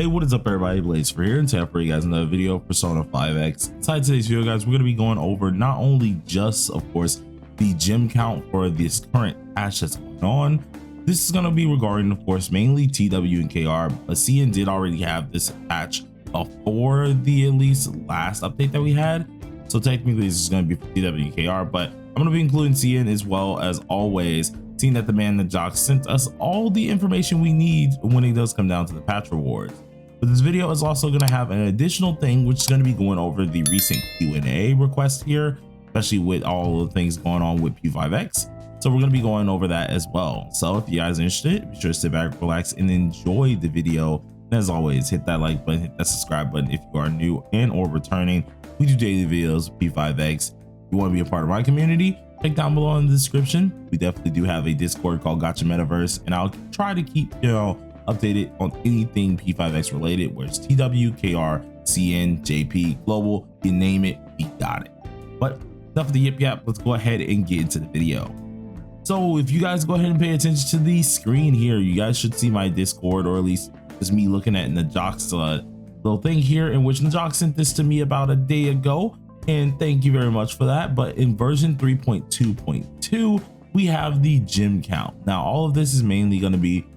what is up everybody, Blaze for here, and today for you guys another video of Persona 5X. Inside today's video, guys, we're going to be going over not only just, of course, the gem count for this current patch that's going on. This is going to be regarding, of course, mainly TW and KR, but CN did already have this patch before the at least last update that we had. So technically this is going to be for TW and KR, but I'm going to be including CN as well, as always, seeing that the man the Jock sent us all the information we need when it does come down to the patch rewards. But this video is also going to have an additional thing, which is going to be going over the recent Q&A request here, especially with all the things going on with P5X. So we're going to be going over that as well. So if you guys are interested, be sure to sit back, relax, and enjoy the video. And as always, hit that like button, hit that subscribe button if you are new and or returning. We do daily videos with P5X. If you want to be a part of my community, check down below in the description. We definitely do have a Discord called Gotcha Metaverse, and I'll try to keep updated on anything P5X related, where it's TW, KR, CN, JP, Global, you name it, we got it. But enough of the yip yap, let's go ahead and get into the video. So if you guys go ahead and pay attention to the screen here, you guys should see my Discord, or at least just me looking at Najock's little thing here, in which Najock sent this to me about a day ago. And thank you very much for that. But in version 3.2.2, we have the gem count. Now, all of this is mainly going to be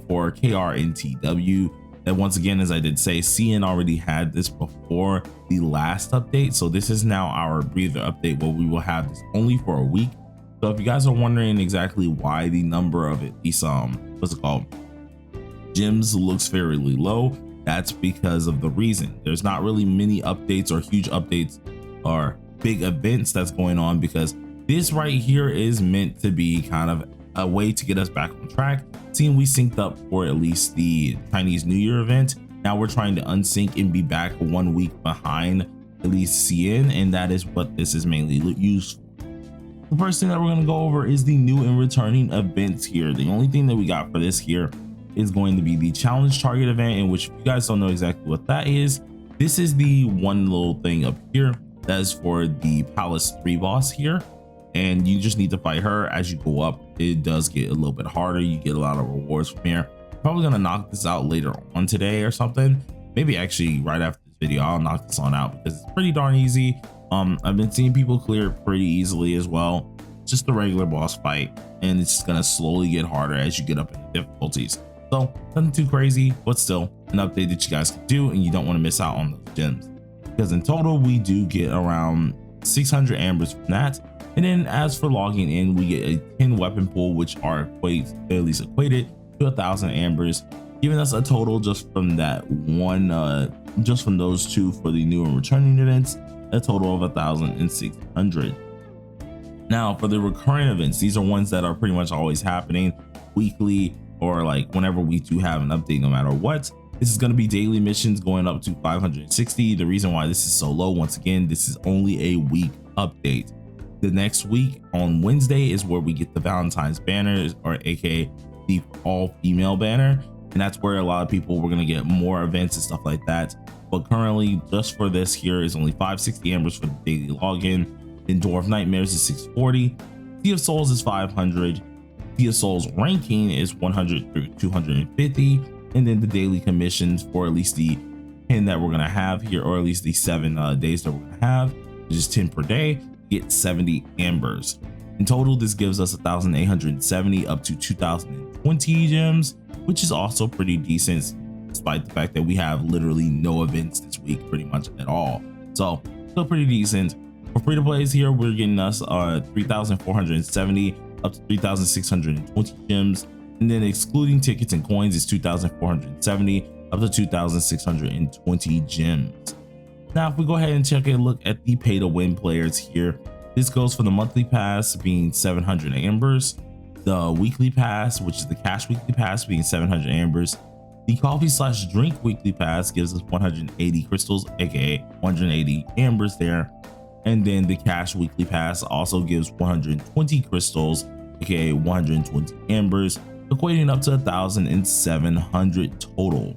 for KR and TW. And once again, as I did say, CN already had this before the last update. So this is now our breather update, where we will have this only for a week. So if you guys are wondering exactly why the number of it, these what's it called, gems looks fairly low, that's because of the reason there's not really many updates or huge updates or big events that's going on, because this right here is meant to be kind of a way to get us back on track. Seeing we synced up for at least the Chinese New Year event, now we're trying to unsync and be back 1 week behind at least CN, and that is what this is mainly used for. The first thing that we're going to go over is the new and returning events here. The only thing that we got for this here is going to be the challenge target event, in which, if you guys don't know exactly what that is, this is the one little thing up here that is for the Palace 3 boss here, and you just need to fight her. As you go up, it does get a little bit harder. You get a lot of rewards from here. Probably gonna knock this out later on today or something, maybe actually right after this video. I'll knock this on out because it's pretty darn easy. I've been seeing people clear it pretty easily as well. Just the regular boss fight, and it's just gonna slowly get harder as you get up in the difficulties. So nothing too crazy, but still an update that you guys can do, and you don't want to miss out on those gems, because in total we do get around 600 ambers from that. And then as for logging in, we get a 10 weapon pool, which are at least equated to 1,000 ambers, giving us a total just from that one, just from those two for the new and returning events, a total of 1,600. Now for the recurring events, these are ones that are pretty much always happening weekly, or like whenever we do have an update, no matter what. This is going to be daily missions going up to 560. The reason why this is so low, once again, this is only a week update. The next week on Wednesday is where we get the Valentine's banners, or aka the all female banner, and that's where a lot of people were going to get more events and stuff like that. But currently, just for this here, is only 560 ambers for the daily login. Then Dwarf Nightmares is 640, Sea of Souls is 500, Sea of Souls ranking is 100 through 250, and then the daily commissions for at least the 10 that we're gonna have here, or at least the 7 days that we're gonna have, which is 10 per day, get 70 ambers. In total, this gives us 1,870 up to 2,020 gems, which is also pretty decent, despite the fact that we have literally no events this week pretty much at all. So still pretty decent. For free to plays here, we're getting us 3,470 up to 3,620 gems, and then excluding tickets and coins is 2,470 up to 2,620 gems. Now if we go ahead and check a look at the pay to win players here, this goes for the monthly pass being 700 ambers, the weekly pass, which is the cash weekly pass, being 700 ambers. The coffee/drink weekly pass gives us 180 crystals, aka 180 ambers there. And then the cash weekly pass also gives 120 crystals, aka 120 ambers, equating up to 1,700 total.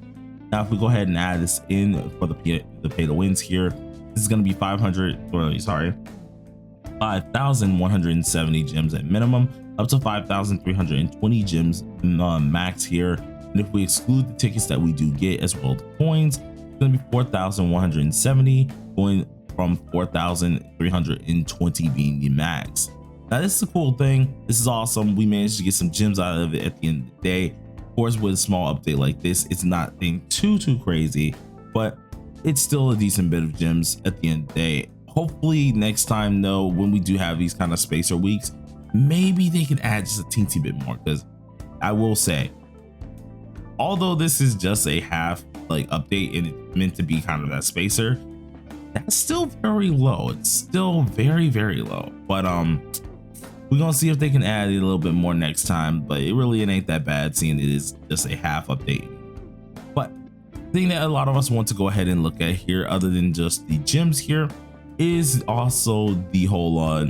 Now if we go ahead and add this in for the pay to wins here, this is going to be 5,170 gems at minimum, up to 5,320 gems max here. And if we exclude the tickets that we do get as well as the coins, it's going to be 4,170, going from 4,320 being the max. Now this is a cool thing. This is awesome. We managed to get some gems out of it at the end of the day. Of course, with a small update like this, it's not being too crazy, but it's still a decent bit of gems at the end of the day. Hopefully next time though, when we do have these kind of spacer weeks, maybe they can add just a teensy bit more, because I will say, although this is just a half like update and it's meant to be kind of that spacer, that's still very low. It's still very low, but we're gonna see if they can add it a little bit more next time, but it ain't that bad seeing it is just a half update. But the thing that a lot of us want to go ahead and look at here, other than just the gems here, is also the whole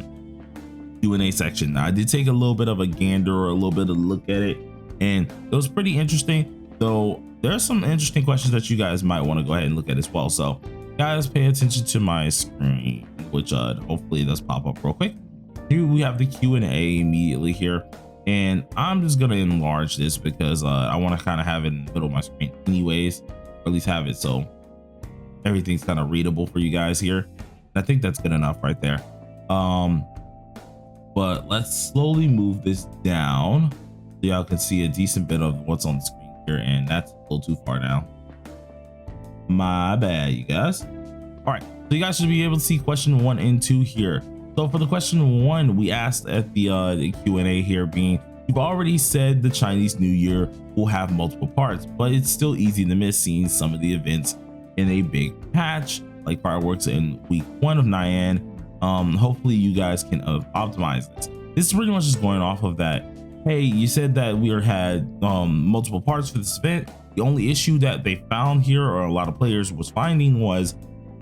Q&A section. Now, I did take a little bit of a gander or a little bit of a look at it, and it was pretty interesting, though there are some interesting questions that you guys might want to go ahead and look at as well. So guys, pay attention to my screen, which hopefully it does pop up real quick. Here we have the Q&A immediately here, and I'm just gonna enlarge this because I want to kind of have it in the middle of my screen anyways, or at least have it so everything's kind of readable for you guys here. I think that's good enough right there. But let's slowly move this down so y'all can see a decent bit of what's on the screen here, and that's a little too far now. My bad, you guys. All right, so you guys should be able to see question 1 and 2 here. So for the question 1, we asked at the Q&A here being, you've already said the Chinese New Year will have multiple parts, but it's still easy to miss seeing some of the events in a big patch like fireworks in week 1 of Nyan. Hopefully you guys can optimize this. This is pretty much just going off of that. Hey, you said that we had multiple parts for this event. The only issue that they found here, or a lot of players was finding, was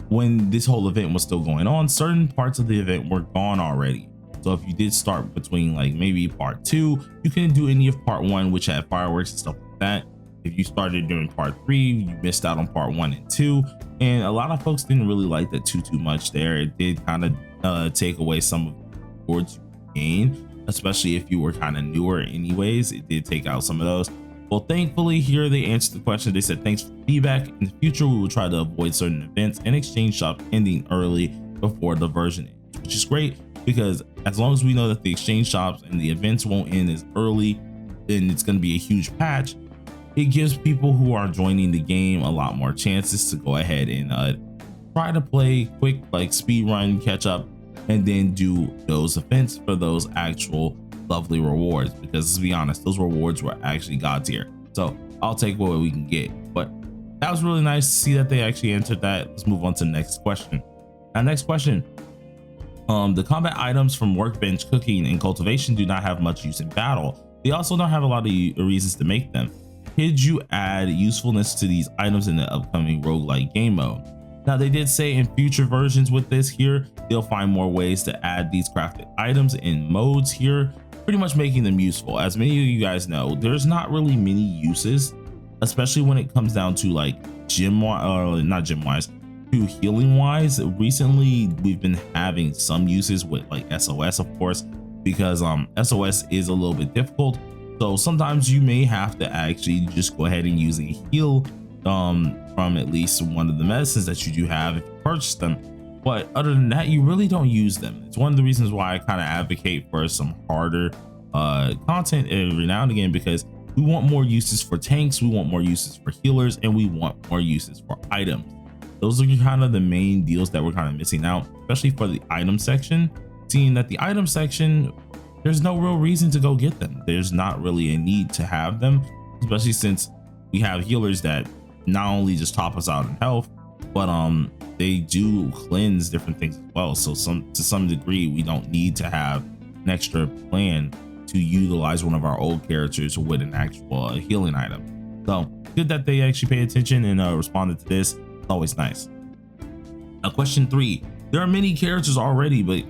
when this whole event was still going on, certain parts of the event were gone already. So if you did start between like maybe part 2, you couldn't do any of part 1, which had fireworks and stuff like that. If you started during part 3, you missed out on part 1 and 2. And a lot of folks didn't really like that too much there. It did kind of take away some of the rewards you gain, especially if you were kind of newer anyways. It did take out some of those. Well, thankfully here they answered the question. They said, thanks for the feedback. In the future, we will try to avoid certain events and exchange shops ending early before the version ends, which is great, because as long as we know that the exchange shops and the events won't end as early, then it's going to be a huge patch. It gives people who are joining the game a lot more chances to go ahead and try to play quick, like speed run, catch up, and then do those events for those actual lovely rewards, because let's be honest, those rewards were actually god tier. So I'll take what we can get. But that was really nice to see that they actually answered that. Let's move on to the next question. Now, next question. The combat items from workbench, cooking, and cultivation do not have much use in battle. They also don't have a lot of reasons to make them. Could you add usefulness to these items in the upcoming roguelike game mode? Now, they did say in future versions with this here, they'll find more ways to add these crafted items in modes here, pretty much making them useful. As many of you guys know, there's not really many uses, especially when it comes down to like not gym wise, to healing wise. Recently, we've been having some uses with like SOS, of course, because SOS is a little bit difficult. So sometimes you may have to actually just go ahead and use a heal from at least one of the medicines that you do have if you purchase them. But other than that, you really don't use them. It's one of the reasons why I kind of advocate for some harder content every now and again, because we want more uses for tanks, we want more uses for healers, and we want more uses for items. Those are kind of the main deals that we're kind of missing out, especially for the item section. Seeing that the item section, there's no real reason to go get them. There's not really a need to have them, especially since we have healers that not only just top us out in health, but they do cleanse different things as well. So to some degree, we don't need to have an extra plan to utilize one of our old characters with an actual healing item. So good that they actually pay attention and responded to this. It's always nice. Now, question 3, there are many characters already, but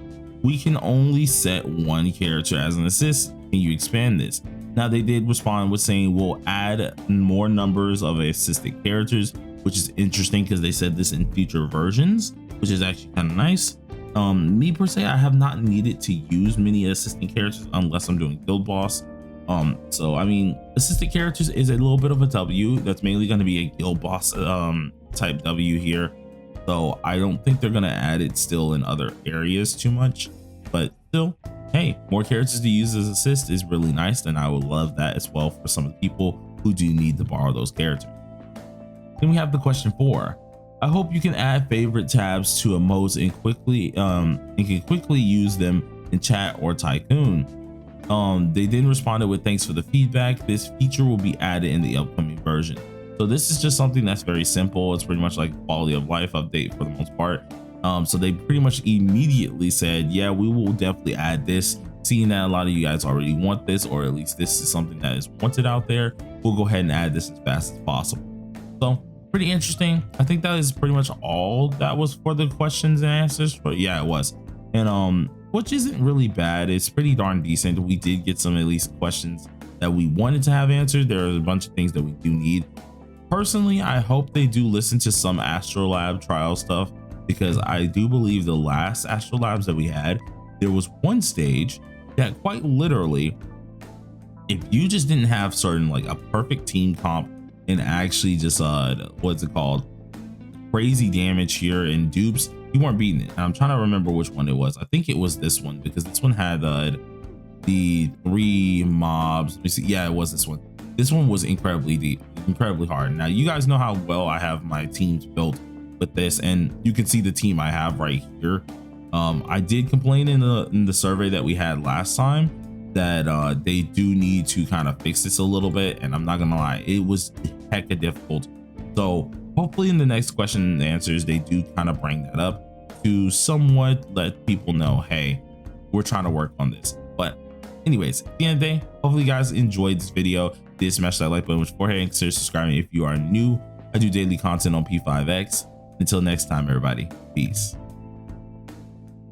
we can only set one character as an assist. Can you expand this? Now, they did respond with saying we'll add more numbers of assisted characters, which is interesting because they said this in future versions, which is actually kind of nice. Me per se, I have not needed to use many assistant characters unless I'm doing guild boss. So I mean, assistant characters is a little bit of a W. That's mainly going to be a guild boss type W here. So I don't think they're going to add it still in other areas too much, but still, hey, more characters to use as assist is really nice, and I would love that as well for some of the people who do need to borrow those characters. Then we have the question 4. I hope you can add favorite tabs to emotes and can quickly use them in chat or Tycoon. They then responded with thanks for the feedback. This feature will be added in the upcoming version. So this is just something that's very simple. It's pretty much like a quality of life update for the most part. So they pretty much immediately said, yeah, we will definitely add this. Seeing that a lot of you guys already want this, or at least this is something that is wanted out there, we'll go ahead and add this as fast as possible. So pretty interesting. I think that is pretty much all that was for the questions and answers, but yeah, it was. And which isn't really bad. It's pretty darn decent. We did get some at least questions that we wanted to have answered. There are a bunch of things that we do need. Personally, I hope they do listen to some Astrolab trial stuff, because I do believe the last Astrolabs that we had, there was one stage that quite literally, if you just didn't have certain like a perfect team comp and actually just what's it called, crazy damage here and dupes, you weren't beating it. And I'm trying to remember which one it was. I think it was this one, because this one had the 3 mobs. Let me see. Yeah, it was this one. This one was incredibly deep, incredibly hard. Now you guys know how well I have my teams built with this, and you can see the team I have right here. I did complain in the survey that we had last time that they do need to kind of fix this a little bit, and I'm not gonna lie, it was hecka difficult. So hopefully in the next question and answers, they do kind of bring that up to somewhat let people know, hey, we're trying to work on this. But anyways, at the end of the day, hopefully you guys enjoyed this video. Did smash that like button with forehead and consider subscribing if you are new. I do daily content on P5X. Until next time, everybody, peace.